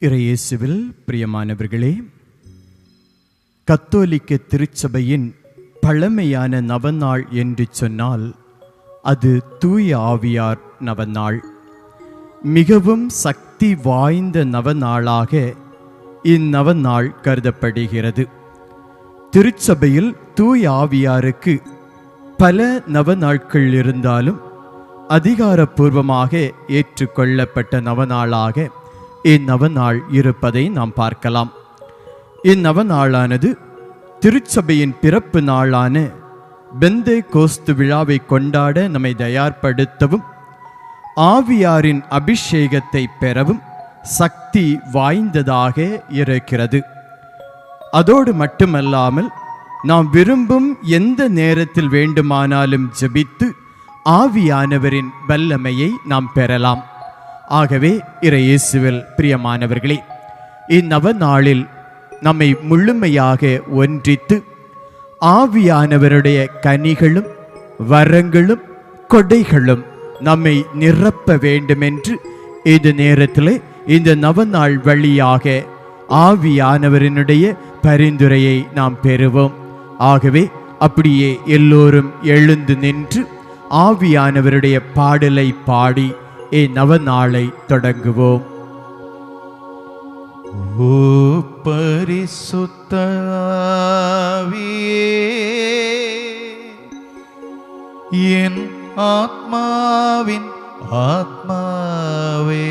இறையேசுவில் பிரியமானவர்களே, கத்தோலிக்க திருச்சபையின் பழமையான நவநாள் என்று சொன்னால் அது தூய ஆவியார் நவநாள். மிகவும் சக்தி வாய்ந்த நவநாளாக இந்நவநாள் கருதப்படுகிறது. திருச்சபையில் தூய ஆவியாருக்கு பல நவநாட்கள் இருந்தாலும் அதிகாரப்பூர்வமாக ஏற்றுக்கொள்ளப்பட்ட நவநாளாக இந்நவநாள் இருப்பதை நாம் பார்க்கலாம். இந்நவநாளானது திருச்சபையின் பிறப்பு நாளான பெந்தை கோஸ்து விழாவை கொண்டாட நம்மை தயார்படுத்தவும் ஆவியாரின் அபிஷேகத்தை பெறவும் சக்தி வாய்ந்ததாக இருக்கிறது. அதோடு மட்டுமல்லாமல் நாம் விரும்பும் எந்த நேரத்தில் வேண்டுமானாலும் ஜெபித்து ஆவியானவரின் வல்லமையை நாம் பெறலாம். ஆகவே இறையேசுவில் பிரியமானவர்களே, இந்நவநாளில் நம்மை முழுமையாக ஒன்றித்து ஆவியானவருடைய கனிகளும் வரங்களும் கொடைகளும் நம்மை நிரப்ப வேண்டுமென்று இந்த நேரத்தில் இந்த நவநாள் வழியாக ஆவியானவரினுடைய பரிந்துரையை நாம் பெறுவோம். ஆகவே அப்படியே எல்லோரும் எழுந்து நின்று ஆவியானவருடைய பாடலை பாடி நவநாளை தொடங்குவோம். ஓ பரிசுத்த ஆவியே, என் ஆத்மாவின் ஆத்மாவே,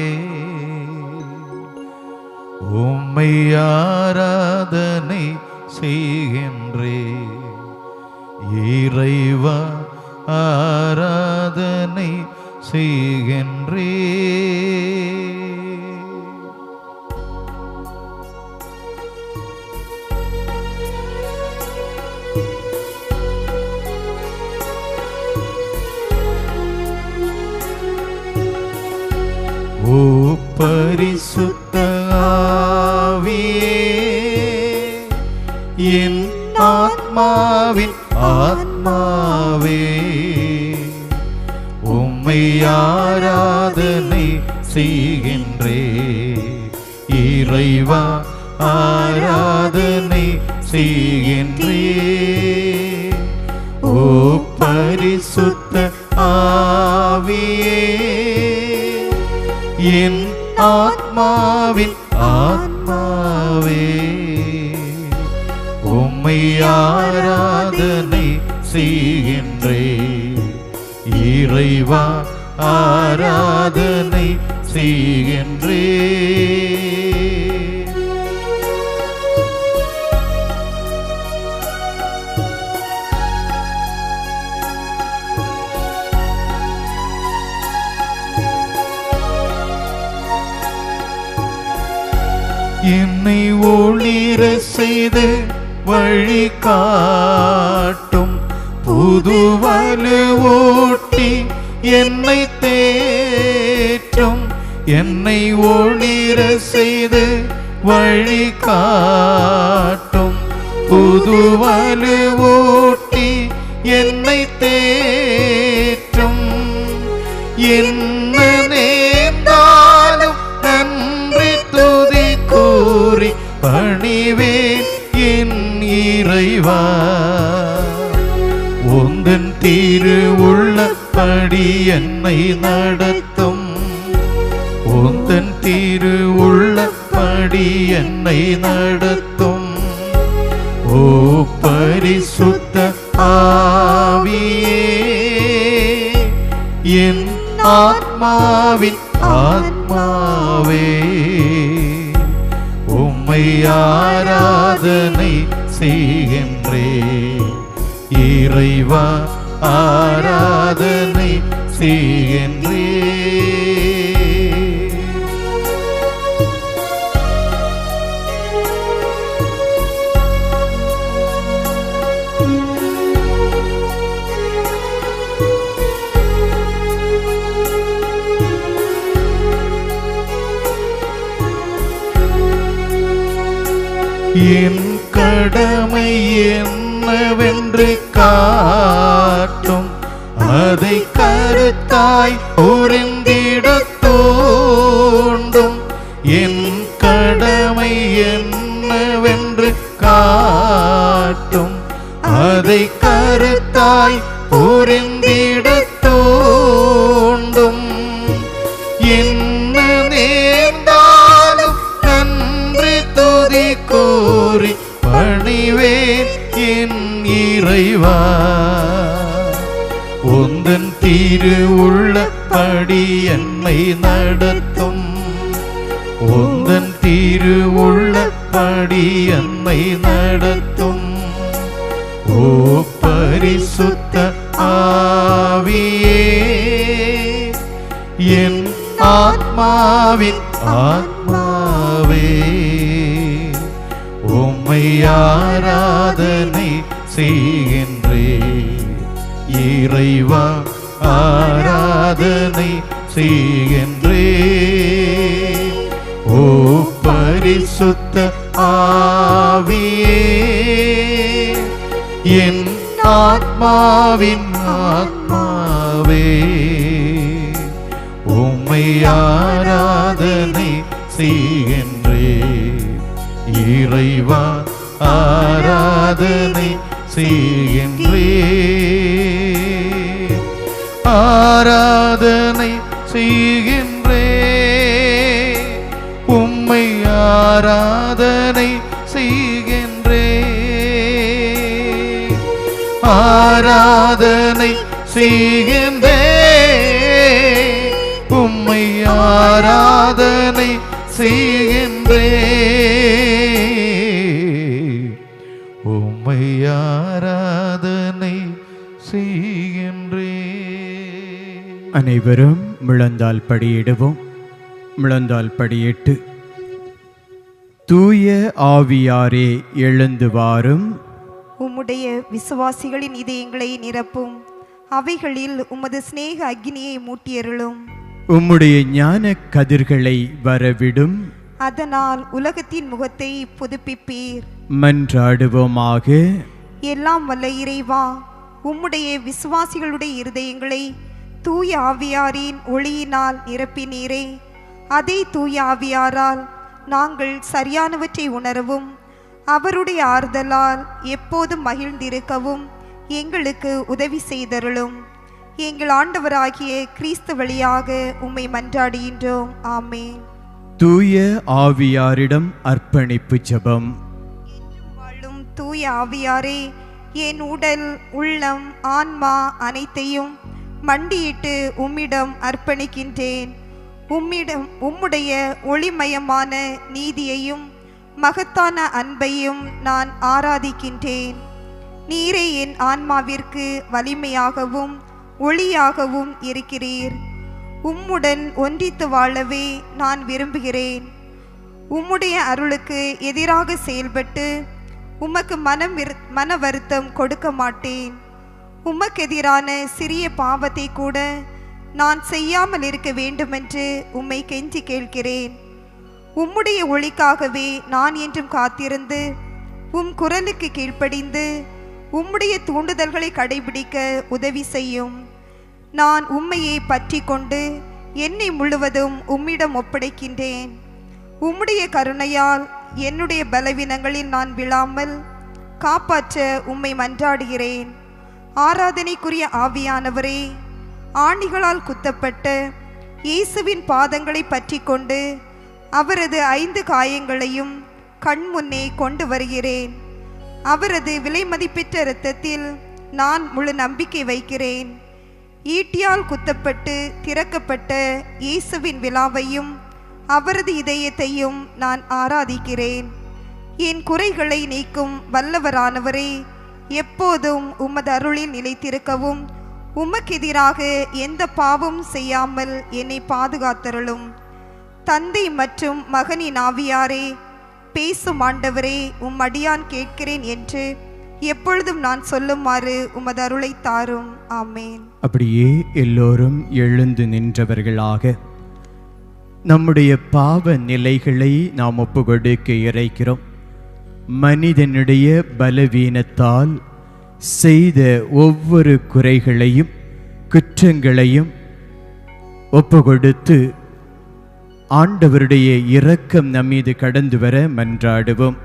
உம்மை ஆராதனை செய்கின்றேன். இறைவா ஆராதனை செய்கின்றேன். ஓ பரிசுத்த ஆவியே, என் ஆத்மாவின் ஆத்மாவே, உம்மை ஆராதனை செய்கின்றேன். இறைவா ஆராதனை செய்கின்றேன். ஓ பரிசுத்த ஆவியே, என் ஆத்மாவின் ஆத்மாவே, உம்மை ஆராதனை செய்கின்றேன். இறைவா ஆராதனை செய்கின்றேன். என்னை ஒளிர செய்து வழி காட்டும் புது வலுவூட்டி என்னை தேற்றும். என்னை ஒளிர செய்து வழி காட்டும் புது வலுவூட்டி என்னை தேற்றும். என்ன நேர்ந்தாலும் நன்றி துதி கூறி பணிவேன் என் இறைவா. உந்தன் திரு உள்ளபடி என்னை நடத்தும். உந்தன் திரு உள்ளபடி என்னை நடத்தும். ஓ பரிசுத்த ஆவியே, என் ஆத்மாவின் ஆத்மாவே, உம்மை ஆராதனை செய்கின்றேன். இறைவா ஆராதனை செய்கின்றேன். என் கடமை என்னவென்று காட்டும். அதை கருத்தாய் புரிந்திட தூண்டும். என் என்னவென்று காட்டும். அதை கருத்தாய் புரிந்திடத் தூண்டும். என்ன நேர்ந்தாலும் நன்றி துதி கூறி பணிவேன் என் இறைவா. உந்தன் திருவுள்ளப்படி என்னை நடத்தும். உந்தன் திருவுள்ளப்படி என்னை நடத்தும். ஓ பரிசுத்த ஆவியே, என் ஆத்மாவின் ஆத்மாவே, உம்மை ஆராதனை செய்கின்றேன். இறைவா ஆராதனை செய்கின்றேன். ஓ பரிசுத்த ஆவியே, என் ஆத்மாவின் ஆத்மாவே, உம்மை ஆராதனை செய்கின்றேன். இறைவா ஆராதனை செய்கின்றேன். ஆராதனை செய்கின்றேன். உம்மை ஆராதனை செய்கின்றேன். ஆராதனை செய்கின்றேன். உம்மை ஆராதனை செய்கின்றேன். உம்மை ஆராதனை செய்கின்றேன். அனைவரும் முழந்தால் படியிடுவோம். முழந்தால் படியிட்டு, தூய ஆவியாரே எழுந்து வாரும். உம்முடைய விசுவாசிகளின் இதயங்களை நிரப்பும். அவைகளில் உமது சிநேக அக்னியை மூட்டியருளும். உம்முடைய ஞான கதிர்களை வரவிடும். அதனால் உலகத்தின் முகத்தை புதுப்பிப்பீர். மன்றாடுவோமாக. எல்லாம் வல்ல இறைவா, உம்முடைய விசுவாசிகளுடைய இருதயங்களை தூய ஆவியாரின் ஒளியினால் நிரப்பினீரே. அதே தூய ஆவியாரால் நாங்கள் சரியானவற்றை உணரவும் அவருடைய ஆறுதலால் எப்போதும் மகிழ்ந்திருக்கவும் எங்களுக்கு உதவி செய்தருளும். எங்கள் ஆண்டவராகிய கிறிஸ்து வழியாக உம்மை மன்றாடுகின்றோம். ஆமென். தூய ஆவியாரிடம் அர்ப்பணிப்பு ஜெபம். வாழும் தூய ஆவியாரே, என் உடல், உள்ளம், ஆன்மா அனைத்தையும் மண்டியிட்டு உம்மிடம் அர்ப்பணிக்கின்றேன். உம்முடைய ஒளிமயமான நீதியையும் மகத்தான அன்பையும் நான் ஆராதிக்கின்றேன். நீரே என் ஆன்மாவிற்கு வலிமையாகவும் ஒளியாகவும் இருக்கிறீர். உம்முடன் ஒன்றித்து வாழவே நான் விரும்புகிறேன். உம்முடைய அருளுக்கு எதிராக செயல்பட்டு உமக்கு மன வருத்தம் கொடுக்க மாட்டேன். உமக்கெதிரான சிறிய பாவத்தை கூட நான் செய்யாமல் இருக்க வேண்டுமென்று உம்மை கெஞ்சி கேட்கிறேன். உம்முடைய ஒளிக்காகவே நான் என்றும் காத்திருந்து உம் குரலுக்கு கீழ்ப்படிந்து உம்முடைய தூண்டுதல்களை கடைபிடிக்க உதவி செய்யும். நான் உம்மையை பற்றி கொண்டு என்னை முழுவதும் உம்மிடம் ஒப்படைக்கின்றேன். உம்முடைய கருணையால் என்னுடைய பலவீனங்களில் நான் விழாமல் காப்பாற்ற உம்மை மன்றாடுகிறேன். ஆராதனைக்குரிய ஆவியானவரே, ஆணிகளால் குத்தப்பட்ட இயேசுவின் பாதங்களை பற்றி கொண்டு அவரது 5 காயங்களையும் கண் முன்னே கொண்டு வருகிறேன். அவரது விலை மதிப்பெற்ற இரத்தத்தில் நான் முழு நம்பிக்கை வைக்கிறேன். ஈட்டியால் குத்தப்பட்டு திறக்கப்பட்ட இயேசுவின் விழாவையும் அவரது இதயத்தையும் நான் ஆராதிக்கிறேன். என் குறைகளை நீக்கும் வல்லவரானவரே, எப்போதும் உமது அருளில் நிலைத்திருக்கவும் உமக்கெதிராக எந்த பாவம் செய்யாமல் என்னை பாதுகாத்தருளும். தந்தை மற்றும் மகனின் ஆவியாரே, பேசும் ஆண்டவரே, உம் அடியான் கேட்கிறேன் என்று எப்பொழுதும் நான் சொல்லுமாறு உமது அருளை தாரும். ஆமேன். அப்படியே எல்லோரும் எழுந்து நின்றவர்களாக நம்முடைய பாவ நிலைகளை நாம் ஒப்புக்கொடுக்க இறைக்கிறோம். மனிதனுடைய பலவீனத்தால் செய்த ஒவ்வொரு குறைகளையும் குற்றங்களையும் ஒப்புக்கொடுத்து ஆண்டவருடைய இரக்கம் நம்மீது கடந்து வர மன்றாடுவோம்.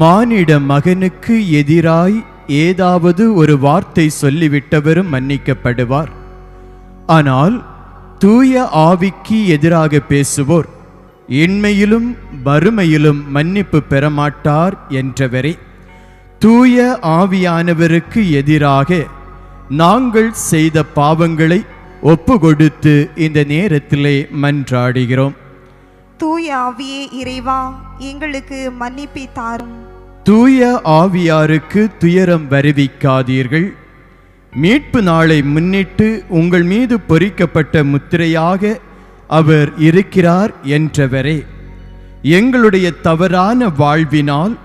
மானிட மகனுக்கு எதிராய் ஏதாவது ஒரு வார்த்தை சொல்லிவிட்டவரும் மன்னிக்கப்படுவார். ஆனால் தூய ஆவிக்கு எதிராக பேசுவோர் இன்மையிலும் வறுமையிலும் மன்னிப்பு பெறமாட்டார் என்றவரே, தூய ஆவியானவருக்கு எதிராக நாங்கள் செய்த பாவங்களை ஒப்பு கொடுத்து இந்த நேரத்திலே மன்றாடுகிறோம். தூய ஆவியே இறைவா, எங்களுக்கு மன்னிப்பை தாரும். தூய ஆவியாருக்கு துயரம் வருவிக்காதீர்கள். மீட்பு நாளை முன்னிட்டு உங்கள் மீது பொறிக்கப்பட்ட முத்திரையாக அவர் இருக்கிறார் என்றவரே, எங்களுடைய தவறான வாழ்வினால்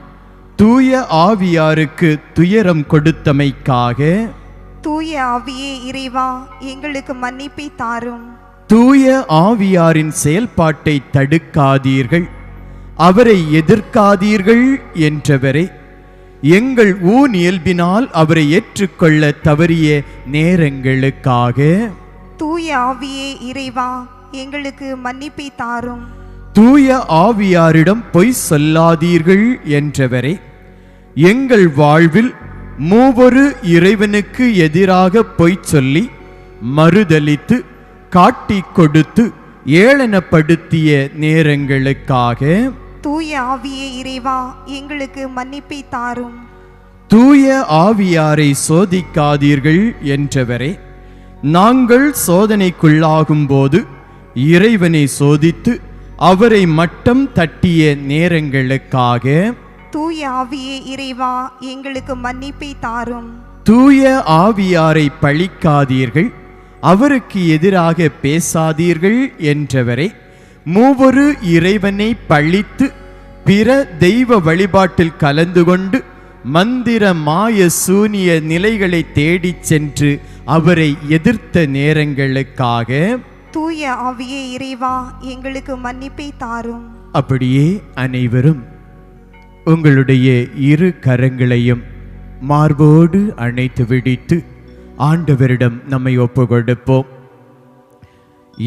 தூய ஆவியாருக்கு துயரம் கொடுத்தமைக்காக தூய ஆவியே இறைவா, எங்களுக்கு மன்னிப்பை தாரும். தூய ஆவியாரின் செயல்பாட்டை தடுக்காதீர்கள், அவரை எதிர்க்காதீர்கள் என்றவரே, எங்கள் இயல்பினால் அவரை ஏற்றுக்கொள்ள தவறிய நேரங்களுக்காக தூய ஆவியே இறைவா, எங்களுக்கு மன்னிப்பை தாரும். தூய ஆவியாரிடம் பொய் சொல்லாதீர்கள் என்றவரே, எங்கள் வாழ்வில் மூவொரு இறைவனுக்கு எதிராக பொய் சொல்லி மறுதலித்து காட்டி கொடுத்து ஏளனப்படுத்திய நேரங்களுக்காக தூய ஆவியே இறைவா, எங்களுக்கு மன்னிப்பை தாரும். தூய ஆவியாரை சோதிக்காதீர்கள் என்றவரே, நாங்கள் சோதனைக்குள்ளாகும் போது இறைவனை சோதித்து அவரை மட்டம் தட்டிய நேரங்களுக்காக தூய ஆவியே இறைவா, எங்களுக்கு மன்னிப்பை தாரும். தூய ஆவியாரை பழிக்காதீர்கள், அவருக்கு எதிராக பேசாதீர்கள் என்றவரே, மூவொரு இறைவனை பழித்து பிற தெய்வ வழிபாட்டில் கலந்து கொண்டு மந்திர மாய சூனிய நிலைகளை தேடிச் சென்று அவரை எதிர்த்த நேரங்களுக்காக தூய ஆவியே இறைவா, எங்களுக்கு மன்னிப்பை தாரும். அப்படியே அனைவரும் உங்களுடைய இரு கரங்களையும் மார்போடு அணைத்து விடித்து ஆண்டவரிடம் நம்மை ஒப்பு கொடுப்போம்.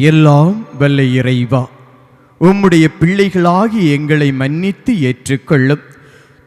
எல்லாம் வல்ல இறைவா, உம்முடைய பிள்ளைகளாகி எங்களை மன்னித்து ஏற்றுக்கொள்ளும்.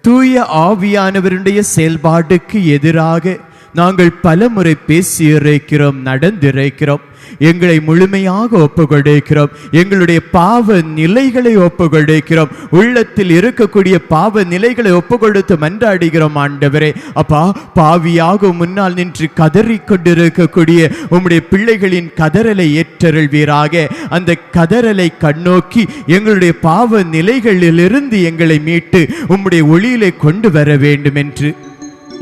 தூய ஆவியானவருடைய செயல்பாடுக்கு எதிராக நாங்கள் பலமுறை பேசியிருக்கிறோம், நடந்திருக்கிறோம். எங்களை முழுமையாக ஒப்புக்கொடுக்கிறோம். எங்களுடைய பாவ நிலைகளை ஒப்புக்கொடுக்கிறோம். உள்ளத்தில் இருக்கக்கூடிய பாவ நிலைகளை ஒப்புக்கொடுத்து மன்றாடுகிறோம். ஆண்டவரே, அப்பா, பாவியாக முன்னால் நின்று கதறிக்கொண்டிருக்கக்கூடிய உம்முடைய பிள்ளைகளின் கதறலை ஏற்றருள்வீராக. அந்த கதறலை கண்ணோக்கி எங்களுடைய பாவ நிலைகளிலிருந்து எங்களை மீட்டு உம்முடைய ஒளியிலே கொண்டு வர வேண்டும் என்று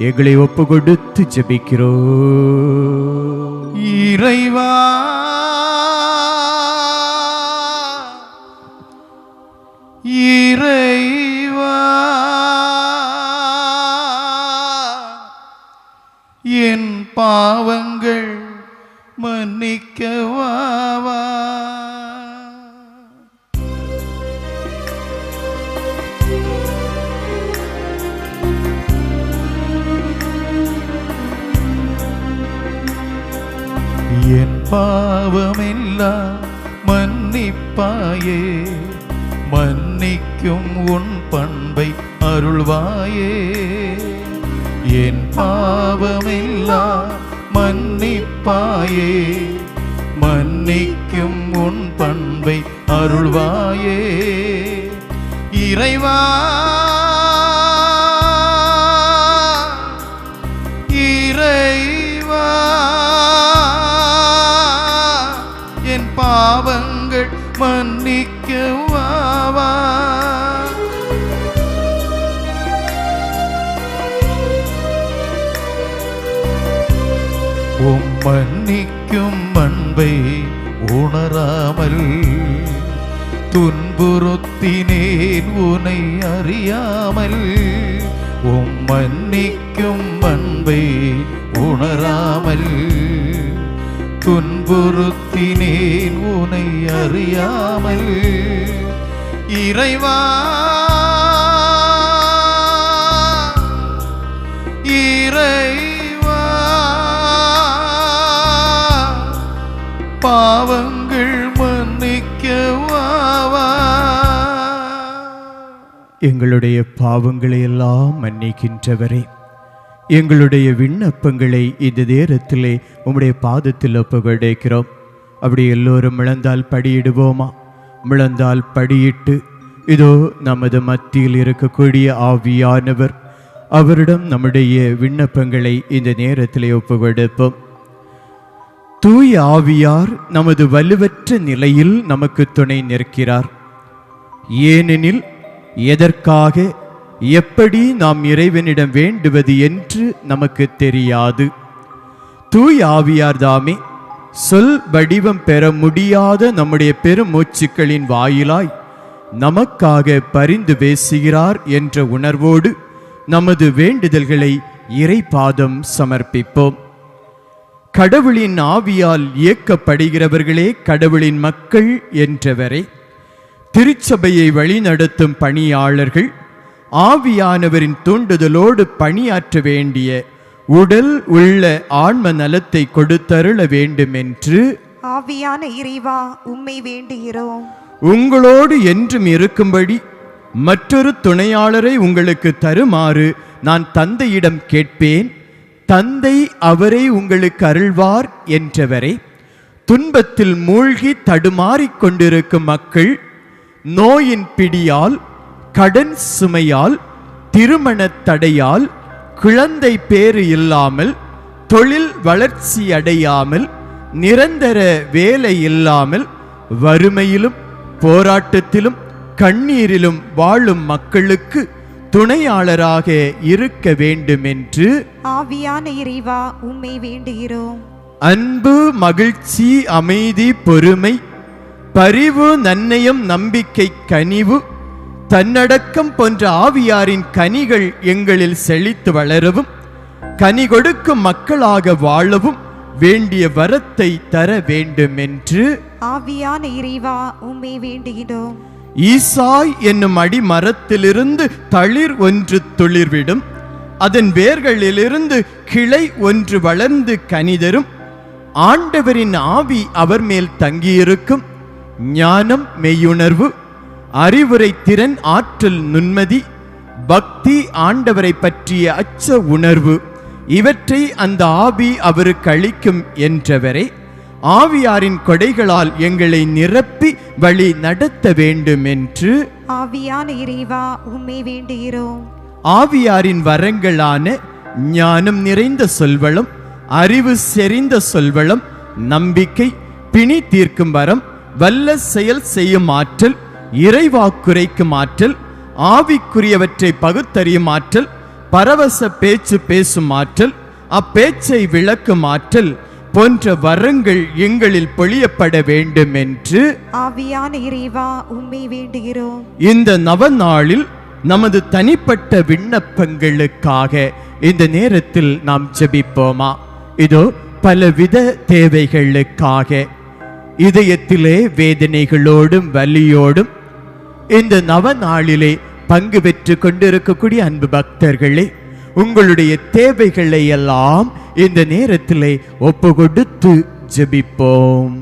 எங்களை ஒப்பு கொடுத்து ஜெபிக்கிறோம். இறைவா, இறைவா, என் பாவங்கள் மன்னிக்கவா. என் பாவமெல்லாம் மன்னிப்பாயே, மன்னிக்கும் உன் பண்பை அருள்வாயே. என் பாவமெல்லாம் மன்னிப்பாயே, மன்னிக்கும் உன் பண்பை அருள்வாயே. இறைவா, இறைவா, என் பாவங்கள் மன்னிக்கவா. உம் மன்னிக்கும் அன்பை உணராமல் துன்புறுத்தினேன் உனை அறியாமல். உம் மன்னிக்கும் அன்பை உணராமல் துன்புறுத்தினேன் உனை அறியாமல். இறைவா, இறைவா, பாவங்கள் மன்னிக்க எங்களுடைய பாவங்களை எல்லாம் மன்னிக்கின்றவரே, எங்களுடைய விண்ணப்பங்களை இந்த நேரத்திலே உம்முடைய பாதத்தில் ஒப்புக்கொடுக்கிறோம். அப்படி எல்லோரும் முழந்தால் படியிடுவோமா? முழந்தால் படியிட்டு, இதோ நமது மத்தியில் இருக்கக்கூடிய ஆவியானவர், அவரிடம் நம்முடைய விண்ணப்பங்களை இந்த நேரத்திலே ஒப்புக்கொடுப்போம். தூய ஆவியார் நமது வலுவற்ற நிலையில் நமக்கு துணை நிற்கிறார். ஏனெனில் எதற்காக எப்படி நாம் இறைவனிடம் வேண்டுவது என்று நமக்கு தெரியாது. தூய ஆவியார் தாமே சொல் வடிவம் பெற முடியாத நம்முடைய பெருமூச்சுக்களின் வாயிலாய் நமக்காக பரிந்து பேசுகிறார் என்ற உணர்வோடு நமது வேண்டுதல்களை இறைபாதம் சமர்ப்பிப்போம். கடவுளின் ஆவியால் இயக்கப்படுகிறவர்களே கடவுளின் மக்கள் என்றவரை திருச்சபையை வழிநடத்தும் பணியாளர்கள் ஆவியானவரின் தூண்டுதலோடு பணியாற்ற வேண்டிய உடல் உள்ள ஆன்ம நலத்தை கொடுத்தருள வேண்டும் என்று ஆவியான இறைவா உம்மை வேண்டுகிறோம். உங்களோடு என்றும் இருக்கும்படி மற்றொரு துணையாளரை உங்களுக்கு தருமாறு நான் தந்தையிடம் கேட்பேன். தந்தை அவரை உங்களுக்கு அருள்வார் என்றவரை துன்பத்தில் மூழ்கி தடுமாறிக் கொண்டிருக்கும் மக்கள் நோயின் பிடியால், கடன் சுமையால், திருமண தடையால், குழந்தை பேறு இல்லாமல், தொழில் வளர்ச்சி அடையாமல், நிரந்தர வேலை இல்லாமல், வறுமையிலும் போராட்டத்திலும் கண்ணீரிலும் வாழும் மக்களுக்கு துணையாளராக இருக்க வேண்டும் என்று ஆவியான இறைவா உம்மை வேண்டுகிறோம். அன்பு, மகிழ்ச்சி, அமைதி, பொறுமை, பரிவு, நன்னயம், நம்பிக்கை, கனிவு, தன்னடக்கம் போன்ற ஆவியாரின் கனிகள் எங்களில் செழித்து வளரவும் கனி கொடுக்கும் மக்களாக வாழவும் வேண்டிய வரத்தை தர வேண்டும் என்று ஆவியான இறைவா உம்மை வேண்டுகிறோம். ஈசாய் என்னும் அடிமரத்திலிருந்து தளிர் ஒன்று துளிர்விடும், அதன் வேர்களிலிருந்து கிளை ஒன்று வளர்ந்து கனிதரும். ஆண்டவரின் ஆவி அவர் மேல் தங்கியிருக்கும். ஞானம், மெய்யுணர்வு, அறிவுரை திறன், ஆற்றல், நுண்மதி, பக்தி, ஆண்டவரை பற்றிய அச்ச உணர்வு, இவற்றை அந்த ஆவி அவருக்கு அளிக்கும் என்றவரை ஆவியாரின் கொடைகளால் எங்களை நிரப்பி வழி நடத்த வேண்டும் என்று ஆவியான இறைவா உம்மை வேண்டுகிறோம். ஆவியாரின் வரங்களான ஞானம் நிறைந்த சொல்வளம், அறிவு செறிந்த சொல்வளம், நம்பிக்கை, பிணி தீர்க்கும் வரம், வல்ல செயல் செய்யும் ஆற்றல், இறைவாக்குரைக்கும் ஆற்றல், ஆவிக்குரியவற்றை பகுத்தறியும் ஆற்றல், பரவச பேச்சு பேசும் ஆற்றல், அப்பேச்சை விளக்கும் ஆற்றல் போன்ற வரங்கள் எங்களில் பொழியப்பட வேண்டும் என்று ஆவியான இறைவா உம்மை வேண்டுகிறோம். இந்த நவநாளில் நமது தனிப்பட்ட விண்ணப்பங்களுக்காக இந்த நேரத்தில் நாம் ஜெபிப்போமா? இதோ பலவித தேவைகளுக்காக இதயத்திலே வேதனைகளோடும் வலியோடும் இந்த நவநாளிலே பங்கு பெற்று கொண்டிருக்கக்கூடிய அன்பு பக்தர்களே, உங்களுடைய தேவைகளை எல்லாம் இந்த நேரத்திலே ஒப்பு கொடுத்து ஜெபிப்போம்.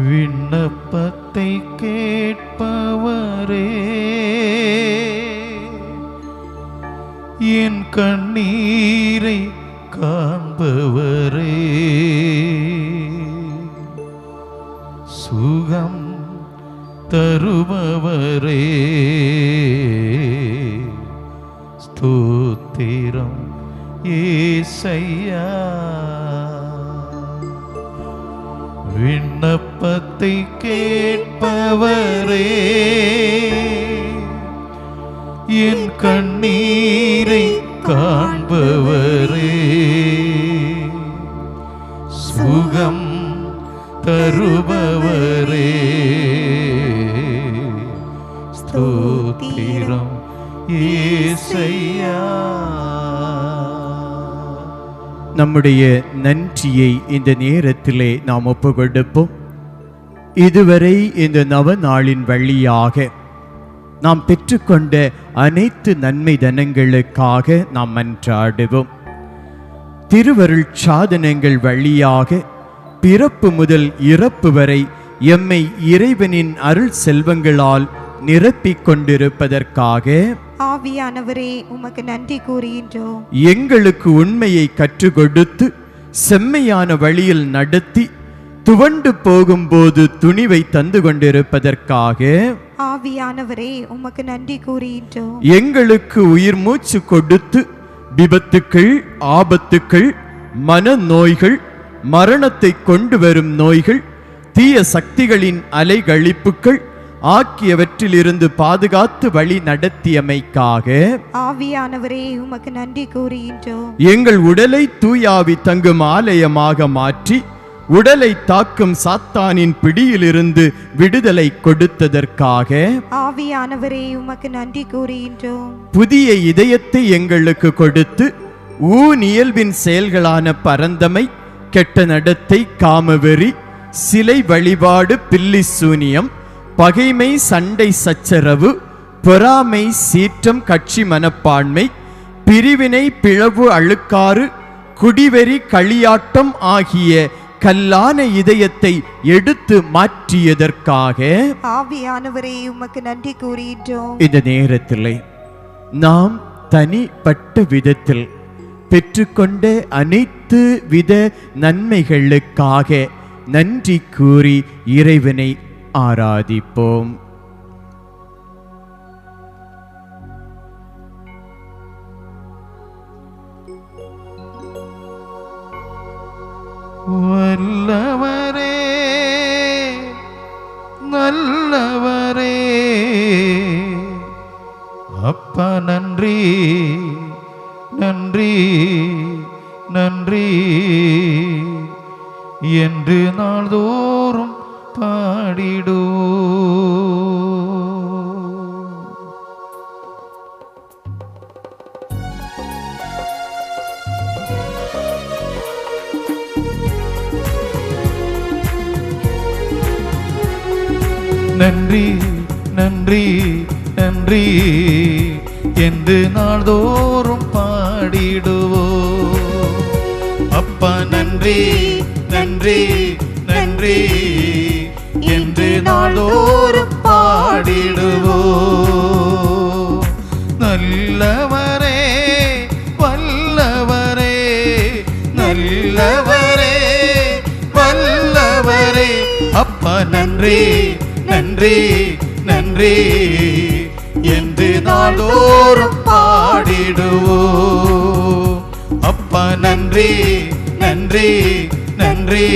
விண்ணப்பத்தை கேட்பவரே, என் கண்ணீரை காண்பவரே, சுகம் தருபவரே, ஸ்தோத்திரம் ஏசையா. விண்ணப்பத்தை கேட்பவரே, என் கண்ணீரை காண்பவரே, சுகம் தருபவரே, ஸ்தோத்திரம் ஏசையா. நம்முடைய நன்றியை இந்த நேரத்திலே நாம் ஒப்புக்கொடுப்போம். இதுவரை இந்த நவநாளின் வழியாக நாம் பெற்றுக்கொண்ட அனைத்து நன்மை தனங்களுக்காக நாம் மன்றாடுவோம். திருவருள் சாதனங்கள் வழியாக பிறப்பு முதல் இறப்பு வரை எம்மை இறைவனின் அருள் செல்வங்களால் நிரப்பிக் கொண்டிருப்பதற்காக ஆவியானவரே உமக்கு நன்றி கூறுகின்றோம். எங்களுக்கு உண்மையை கற்றுக் கொடுத்து செம்மையான வழியில் நடத்தி துவண்டு போகும்போது துணிவை தந்து கொண்டிருப்பதற்காக ஆவியானவரே உமக்கு நன்றி கூறுகின்றோம். எங்களுக்கு உயிர் மூச்சு கொடுத்து விபத்துக்கள், ஆபத்துக்கள், மனநோய்கள், மரணத்தை கொண்டு வரும் நோய்கள், தீய சக்திகளின் அலைகழிப்புகள் ஆகியவற்றிலிருந்து பாதுகாத்து வழி நடத்தியமைக்காக ஆவியானவரே உமக்கு நன்றி கூறுகின்றோம். எங்கள் உடலை தூயாவி தங்கும் ஆலயமாக மாற்றி உடலை தாக்கும் சாத்தானின் பிடியிலிருந்து விடுதலை கொடுத்ததற்காக ஆவியானவரே உமக்கு நன்றி கூறுகின்றோம். புதிய இதயத்தை எங்களுக்கு கொடுத்து ஊனியல்பின் செயல்களான பரந்தமை, கெட்ட நடத்தை, காமவெறி, சிலை வழிபாடு, பில்லி சூனியம், பகைமை, சண்டை சச்சரவு, பொறாமை, சீற்றம், கட்சி மனப்பான்மை, பிரிவினை, பிளவு, அழுக்காறு, குடிவெறி, களியாட்டம் ஆகிய கல்லான இதயத்தை எடுத்து மாற்றியதற்காக ஆவியானவரே உமக்கு நன்றி கூறுகின்றோம். இந்த நேரத்தில் நாம் தனிப்பட்ட விதத்தில் பெற்றுக்கொண்ட அனைத்து வித நன்மைகளுக்காக நன்றி கூறி இறைவனை ஆராதிப்போம். வல்லவரே, நல்லவரே, அப்பா நன்றி, நன்றி, நன்றி என்று நாள்தோறும் பாடிடுவோம். நன்றி, நன்றி, நன்றி என்று நாள்தோறும் பாடிடுவோம். அப்பா நன்றி, நன்றி, நன்றி என்று நாள்தோறும் பாடிடுவோம். நல்லவரே, வல்லவரே, நல்லவரே, வல்லவரே, அப்பா நன்றி, நன்றி, நன்றி என்று நாள்தோறும் பாடிடுவோம். அப்பா நன்றி, நன்றி, நன்றி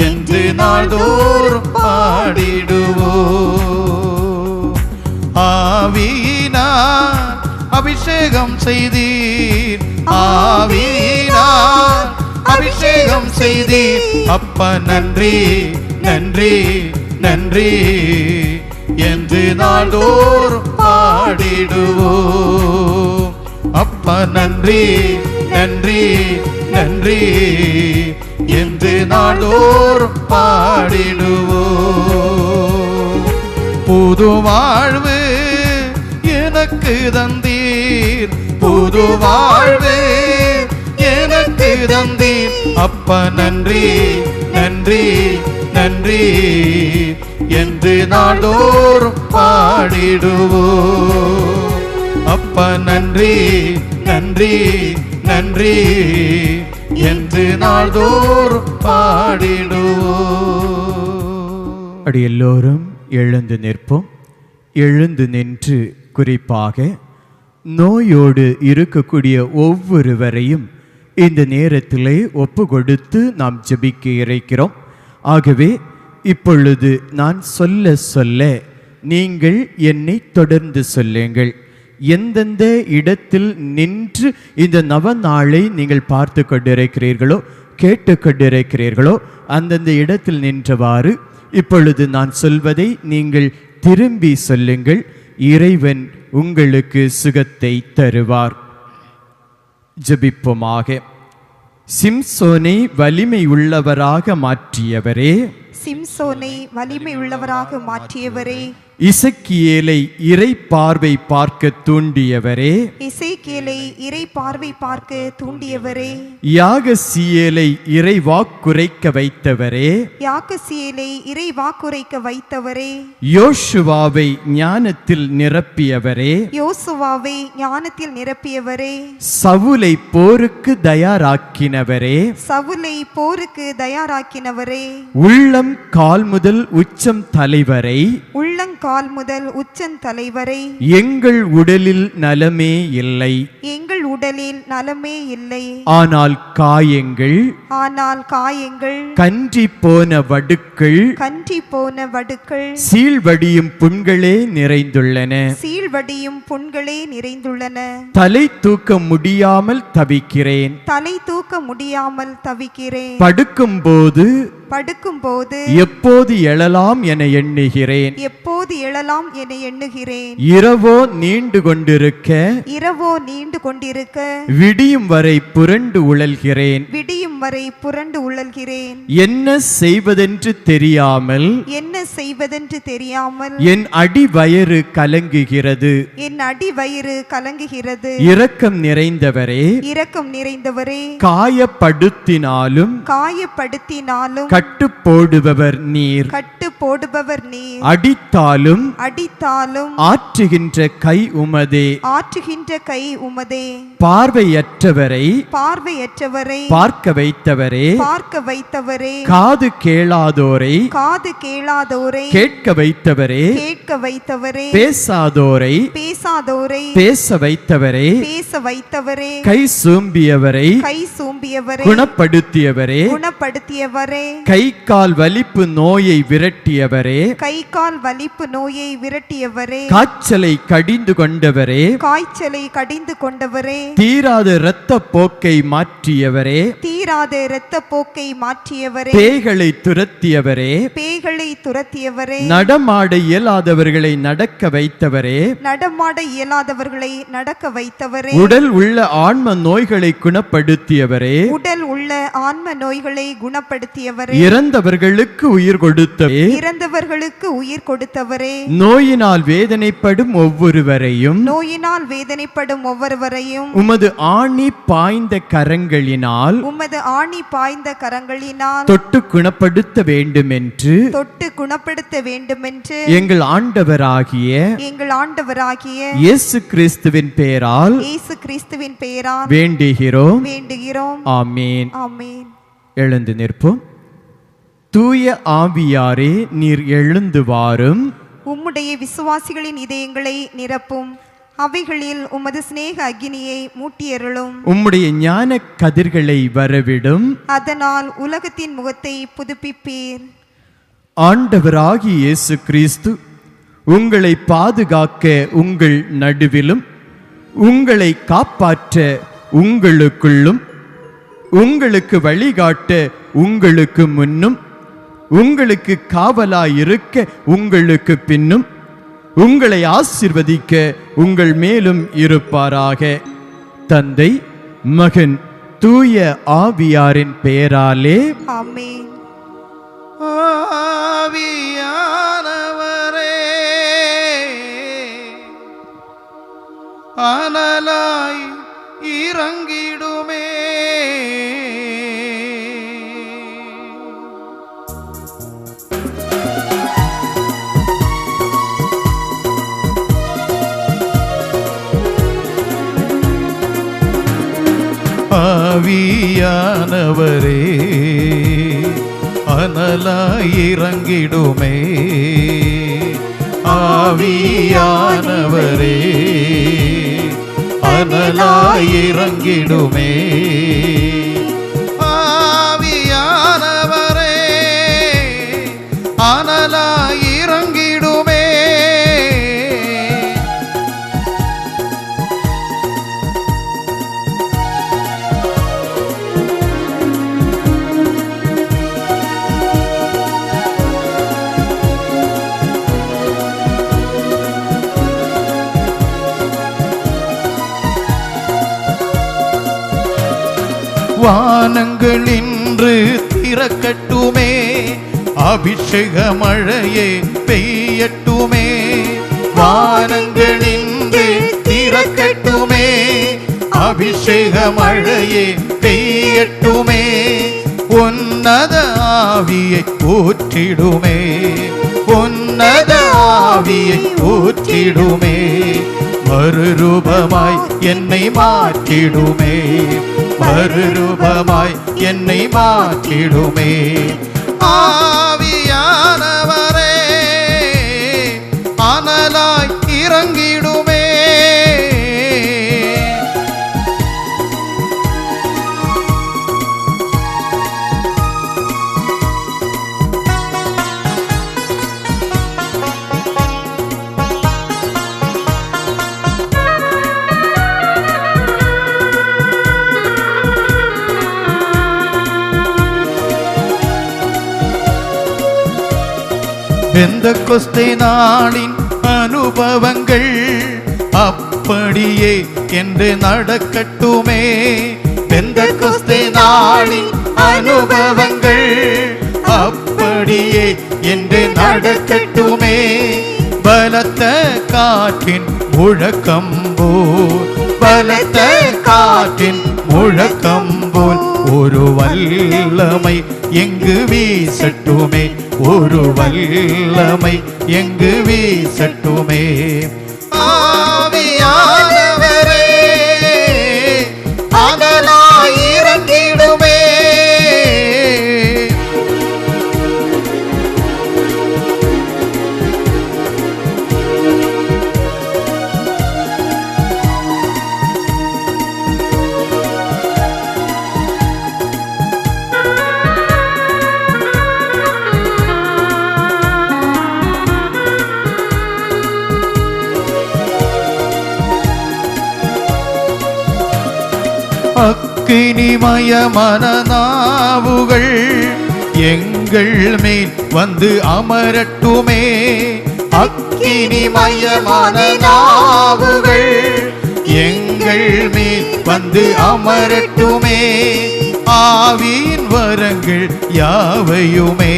என்று நாள்தோறும் பாடிடுவோம். ஆவியினார் அபிஷேகம் செய்தீர், ஆவியினார் அபிஷேகம் செய்தீர். அப்பா நன்றி, நன்றி, நன்றி என்று நாள்தோறும் பாடிடுவோம். அப்பா நன்றி, நன்றி, நன்றி என்று நாள்தோறும் பாடிடுவோம். புது வாழ்வு எனக்கு தந்தீர், புது வாழ்வு எனக்கு தந்தீர். அப்பா நன்றி, நன்றி, நன்றி என்று நாள்தோறும் பாடிடுவோம். அப்பா நன்றி, நன்றி, நன்றி என்று நாள்தோறும் பாடிடுவோம். அப்படி எல்லோரும் எழுந்து நிற்போம். எழுந்து நின்று குறிப்பாக நோயோடு இருக்கக்கூடிய ஒவ்வொருவரையும் இந்த நேரத்திலே ஒப்பு கொடுத்து நாம் ஜெபிக்க இருக்கிறோம். ஆகவே இப்பொழுது நான் சொல்ல சொல்ல நீங்கள் என்னை தொடர்ந்து சொல்லுங்கள். எந்தெந்த இடத்தில் நின்று இந்த நவநாளை நீங்கள் பார்த்து கொண்டிருக்கிறீர்களோ, கேட்டு கொண்டிருக்கிறீர்களோ, அந்தந்த இடத்தில் நின்றவாறு இப்பொழுது நான் சொல்வதை நீங்கள் திரும்பி சொல்லுங்கள். இறைவன் உங்களுக்கு சுகத்தை தருவார். ஜெபிப்போமாக. சிம்சோனை வலிமை உள்ளவராக மாற்றியவரே, சிம்சோனை வலிமை உள்ளவராக மாற்றியவரே, இசக்கியேலை இறை பார்வை பார்க்க தூண்டியவரே, இசைக்கேலை இறை பார்வை பார்க்க தூண்டியவரே, யாகசியேலை இறை வாக்குரைக்க வைத்தவரே, யாக்கசியேலை இறை வாக்குரைக்க வைத்தவரே, யோசுவாவை ஞானத்தில் நிரப்பியவரே, யோசுவாவை ஞானத்தில் நிரப்பியவரே, சவுலை போருக்கு தயாராக்கினவரே, சவுலை போருக்கு தயாராக்கினவரே, உள்ளம் கால் முதல் உச்சம் தலைவரை, உள்ளங்கால் முதல் உச்சன் தலைவரை, எங்கள் உடலில் நலமே இல்லை, எங்கள் உடலில் நலமே இல்லை, ஆனால் காயங்கள், ஆனால் காயங்கள், கன்றி போன வடுக்கள், கன்றி போன வடுக்கள், சீழ்வடியும் புண்களே நிறைந்துள்ளன, சீழ்வடியும் புண்களே நிறைந்துள்ளன, தலை தூக்க முடியாமல் தவிக்கிறேன், தலை தூக்க முடியாமல் தவிக்கிறேன், படுக்கும்போது படுக்கும்போது எப்போது எழலாம் என எண்ணுகிறேன், எப்போது எழலாம் என எண்ணுகிறேன், இரவோ நீண்டு கொண்டிருக்க, இரவோ நீண்டு கொண்டிருக்க, விடியும் வரை புரண்டு உழல்கிறேன், விடியும் வரை புரண்டு உழல்கிறேன், என்ன செய்வதென்று தெரியாமல், என்ன செய்வதென்று தெரியாமல், என் அடி வயிறு கலங்குகிறது, என் அடி வயிறு கலங்குகிறது, இரக்கம் நிறைந்தவரே, இரக்கம் நிறைந்தவரே, காயப்படுத்தினாலும் காயப்படுத்தினாலும் கட்டு போடுபவர் நீர், கட்டு போடுபவர் நீர், அடித்தாலும் அடித்தாலும் ஆற்றுகின்ற கை உமதே, ஆற்றுகின்ற கை உமதே, பார்வையற்றவரை பார்வையற்றவரை பார்க்க வைத்தவரே, பார்க்க வைத்தவரே, காது கேளாதோரை காது கேளாதோரை கேட்க வைத்தவரே, கேட்க வைத்தவரே, பேசாதோரை பேசாதோரை பேச வைத்தவரே, பேச வைத்தவரே, கை சூம்பியவரை கை சூம்பியவரே, குணப்படுத்தியவரே, குணப்படுத்தியவரே, கை கால் வலிப்பு நோயை விரட்டியவரே, கை கால் வலிப்பு நோயை விரட்டியவரே, காய்ச்சலை கடிந்து கொண்டவரே, காய்ச்சலை கடிந்து கொண்டவரே, தீராத இரத்த போக்கை மாற்றியவரே, தீராத இரத்த போக்கை மாற்றியவரே, பேய்களை துரத்தியவரே, பேய்களை துரத்தியவரே, நடமாட இயலாதவர்களை நடக்க வைத்தவரே, நடமாட இயலாதவர்களை நடக்க வைத்தவரே, உடல் உள்ள ஆன்ம நோய்களை குணப்படுத்தியவரே, உடல் உள்ள ஆன்ம நோய்களை குணப்படுத்தியவரே, இறந்தவர்களுக்கு உயிர் கொடுத்தவரே, இறந்தவர்களுக்கு உயிர் கொடுத்தவரே, நோயினால் வேதனைப்படும் ஒவ்வொருவரையும் நோயினால் வேதனைப்படும் ஒவ்வொருவரையும் உமது ஆணி பாய்ந்த கரங்களினால் உமது ஆணி பாய்ந்த கரங்களினால் தொட்டு குணப்படுத்த வேண்டுமென்று தொட்டு குணப்படுத்த வேண்டுமென்று எங்கள் ஆண்டவராகிய எங்கள் ஆண்டவராகிய இயேசு கிறிஸ்துவின் பெயரால் இயேசு கிறிஸ்துவின் பெயரால் வேண்டுகிறோம். வேண்டுகிறோம். ஆமீன். ஆமென். எழுந்து நிற்போம். தூய ஆவியாரே, நீர் எழுந்து வாரும். உம்முடைய விசுவாசிகளின் இதயங்களை நிரப்பும், அவைகளில் உமது சிநேக அக்கினியை மூட்டியருளும், உம்முடைய ஞான கதிர்களை வரவிடும். அதனால் உலகத்தின் முகத்தை புதுப்பிப்பீர். ஆண்டவராகிய இயேசு கிறிஸ்து உங்களை பாதுகாக்க உங்கள் நடுவிலும், உங்களை காப்பாற்ற உங்களுக்குள்ளும், உங்களுக்கு வழிகாட்ட உங்களுக்கு முன்னும், உங்களுக்கு காவலாயிருக்க உங்களுக்கு பின்னும், உங்களை ஆசீர்வதிக்க உங்கள் மேலும் இருப்பாராக. தந்தை, மகன், தூய ஆவியாரின் பெயராலே ஆமென். ஆவியானவரே, அனலாய் இறங்கிடுமே, ஆவியானவரே, அனலாய் இறங்கிடுமே, ஆவியானவரே, அனலாய் இறங்கிடுமே, ஆவியானவரே, அனலாய் இறங்கிடுமே. வானங்கள் இன்று திறக்கட்டுமே, அபிஷேக மழையே பெய்யட்டுமே, வானங்களின்று திறக்கட்டுமே, அபிஷேக மழையே பெய்யட்டுமே, உன்னத ஆவியை ஊற்றிடுமே, உன்னத ஆவியை ஊற்றிடுமே, மறுரூபமாய் என்னை மாற்றிடுமே, மறுரூபமாய் என்னை மாற்றிடுமே. ஆவியானவரே அனலாய் இறங்கிடுமே, பெந்தெகொஸ்தே நாளின் அனுபவங்கள் அப்படியே என்று நடக்கட்டுமே, பெந்தெகொஸ்தே நாளின் அனுபவங்கள் அப்படியே என்று நடக்கட்டுமே, பலத்த காற்றின் முழக்கம் போல், பலத்த காற்றின் முழக்கம் போல் ஒரு வல்லமை எங்கு வீசட்டுமே, ஒரு வல்லமை எங்கு வீசட்டுமே. ஆவியானவரே அனலாய் இறங்கிடுமே, அக்கினிமயமான நாவுகள் எங்கள் மேல் வந்து அமரட்டுமே, அக்கினிமயமான நாவுகள் எங்கள் மேல் வந்து அமரட்டுமே, ஆவியின் வரங்கள் யாவையுமே,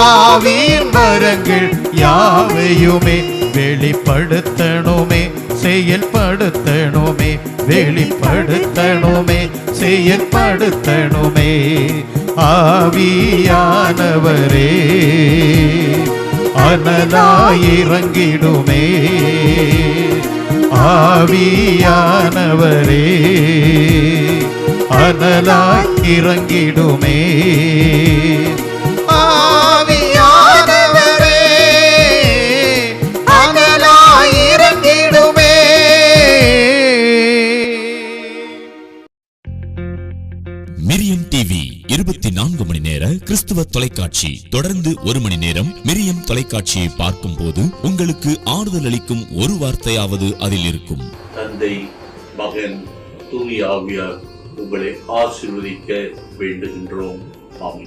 ஆவியின் வரங்கள் யாவையுமே வெளிப்படுத்தணுமே, செயல்படுத்தணுமே, வெளிப்படுத்தணுமே, செயல்படுத்தணுமே. ஆவியானவரே அனலாய் இறங்கிடுமே, ஆவியானவரே அனலாய் இறங்கிடுமே, ஆவியானவரே அனலாய் இறங்கிடுமே. மிரியம் டிவி 24 மணி நேர கிறிஸ்துவ தொலைக்காட்சி. தொடர்ந்து 1 மணி நேரம் மிரியம் தொலைக்காட்சியை பார்க்கும் போது உங்களுக்கு ஆறுதல் அளிக்கும் ஒரு வார்த்தையாவது அதில் இருக்கும். தந்தை, மகன், தூய ஆவியார் உங்களை ஆசீர்வதிக்க வேண்டுகின்றோம்.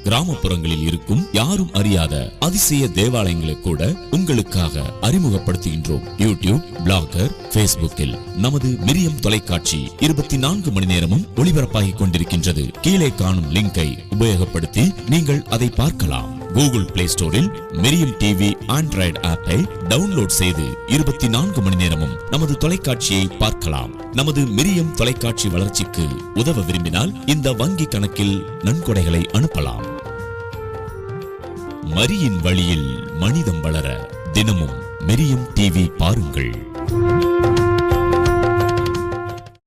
கிராமப்புறங்களில் இருக்கும் யாரும் அறியாத அதிசய தேவாலயங்களை கூட உங்களுக்காக அறிமுகப்படுத்துகின்றோம். யூடியூப், பிளாகர், பேஸ்புக்கில் நமது மிரியம் தொலைக்காட்சி 24 மணி நேரமும் ஒளிபரப்பாகிக் கொண்டிருக்கின்றது. கீழே காணும் லிங்கை உபயோகப்படுத்தி நீங்கள் அதை பார்க்கலாம். கூகுள் பிளே ஸ்டோரில் மிரியம் டிவி ஆண்ட்ராய்டு ஆப்பை டவுன்லோட் செய்து 24 மணி நேரமும் நமது தொலைக்காட்சியை பார்க்கலாம். நமது மிரியம் தொலைக்காட்சி வளர்ச்சிக்கு உதவ விரும்பினால் இந்த வங்கி கணக்கில் நன்கொடைகளை அனுப்பலாம். மரியின் வழியில் மனிதம் வளர தினமும் மிரியம் டிவி பாருங்கள்.